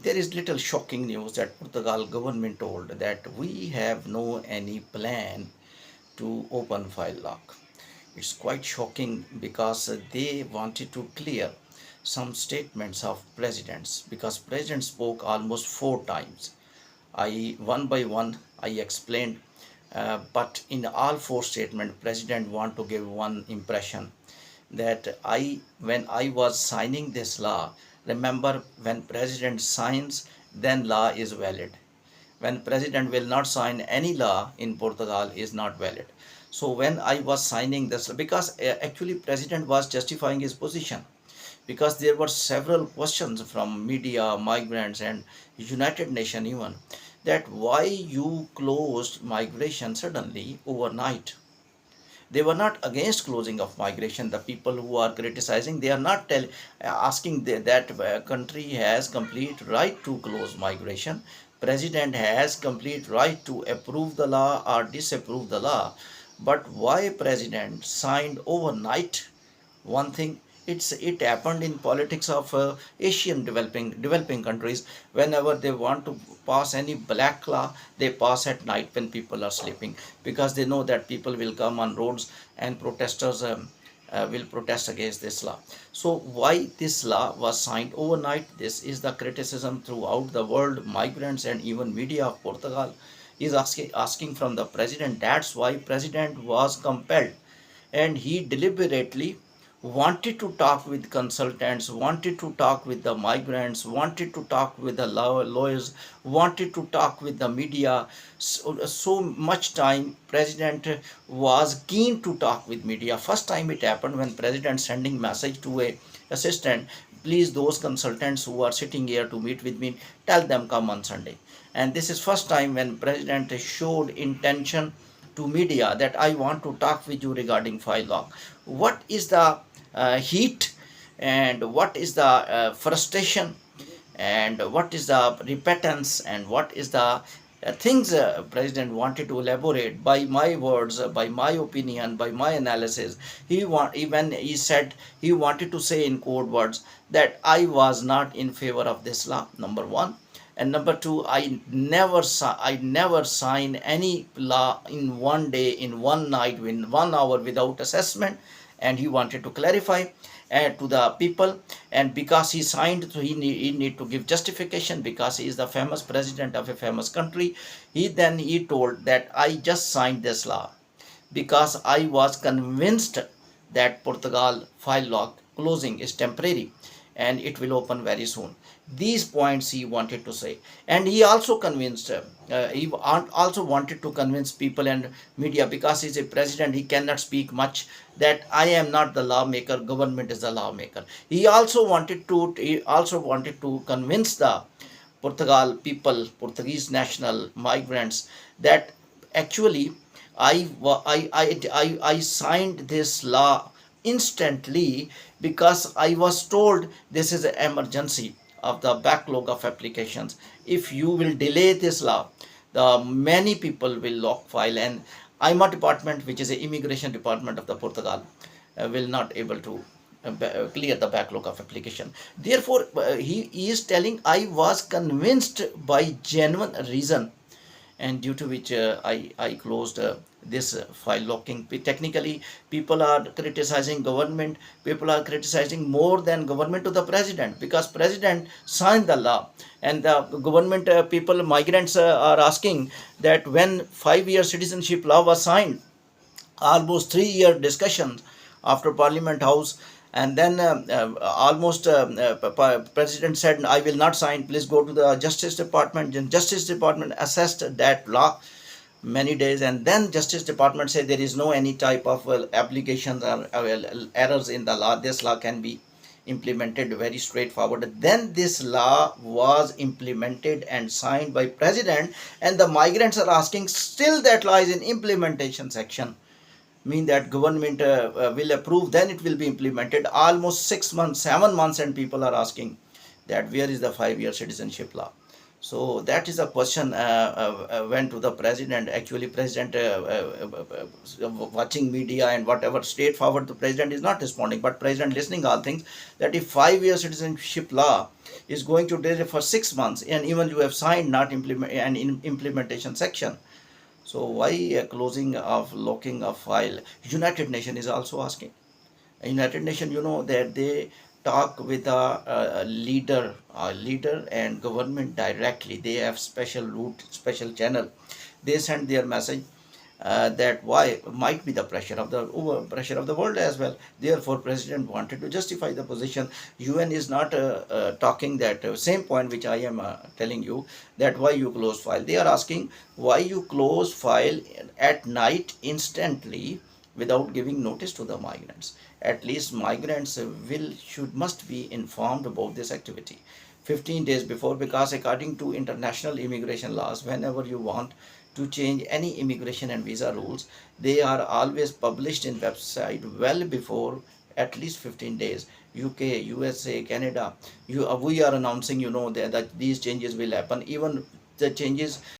There is little shocking news that Portugal government told that we have no any plan to open file lock. It's quite shocking because they wanted to clear some statements of presidents, because president spoke almost 4 times. I one by one I explained, but in all 4 statements, president want to give one impression that when I was signing this law, remember when president signs, then law is valid. When president will not sign any law in Portugal is not valid. So when I was signing this, because actually president was justifying his position, because there were several questions from media, migrants, and United Nations even, that why you closed migration suddenly overnight. They were not against closing of migration. The people who are criticizing, they are not asking that country has complete right to close migration. President has complete right to approve the law or disapprove the law. But why president signed overnight one thing? It happened in politics of Asian developing countries. Whenever they want to pass any black law, they pass at night when people are sleeping, because they know that people will come on roads and protesters will protest against this law. So why this law was signed overnight? This is the criticism throughout the world. Migrants and even media of Portugal is asking from the president. That's why president was compelled, and he deliberately wanted to talk with consultants, wanted to talk with the migrants, wanted to talk with the lawyers, wanted to talk with the media. So much time president was keen to talk with media. First time it happened when president sending message to a assistant, please those consultants who are sitting here to meet with me, tell them come on Sunday. And this is first time when president showed intention to media that I want to talk with you regarding file lock. What is the heat, and what is the frustration, and what is the repentance, and what is the things president wanted to elaborate? By my words, by my opinion, by my analysis, even he said, he wanted to say in code words that I was not in favor of this law, number one. And number two, I never sign any law in one day, in one night, in 1 hour without assessment. And he wanted to clarify to the people. And because he signed, so he need to give justification, because he is the famous president of a famous country. He told that I just signed this law because I was convinced that Portugal file lock closing is temporary and it will open very soon. These points he wanted to say. And he also convinced, he also wanted to convince people and media, because he's a president, he cannot speak much, that I am not the lawmaker, government is the lawmaker. He also wanted to convince the Portugal people, Portuguese national migrants, that actually I signed this law instantly, because I was told this is an emergency of the backlog of applications. If you will delay this law, the many people will lock file, and AIMA department, which is the immigration department of the Portugal, will not able to clear the backlog of application. Therefore, he is telling I was convinced by genuine reason, and due to which I closed this file locking. Technically, people are criticizing government. People are criticizing more than government to the president, because president signed the law, and the government people, migrants are asking that when 5-year citizenship law was signed, almost 3-year discussions after Parliament House, and then almost President said, I will not sign, please go to the Justice Department. And Justice Department assessed that law many days, and then Justice Department said there is no any type of applications or errors in the law. This law can be implemented very straightforward. Then this law was implemented and signed by President, and the migrants are asking still that law is in implementation section, mean that government will approve, then it will be implemented. Almost 6 months, 7 months, and people are asking that where is the 5-year citizenship law. So that is a question went to the president. Actually, president watching media and whatever straightforward, the president is not responding, but president listening all things, that if 5 year citizenship law is going to delay for 6 months, and even you have signed not implement an implementation section, so why a closing of locking a file? United Nations is also asking. United Nations, that they talk with a leader and government directly. They have special route, special channel. They send their message, that why might be the pressure of the over pressure of the world as well. Therefore, President wanted to justify the position. UN is not talking that same point which I am telling you, that why you close file. They are asking why you close file at night instantly without giving notice to the migrants. At least migrants will should must be informed about this activity 15 days before, because according to international immigration laws, whenever you want to change any immigration and visa rules, they are always published in website well before at least 15 days. UK, USA, Canada, we are announcing, that these changes will happen. Even the changes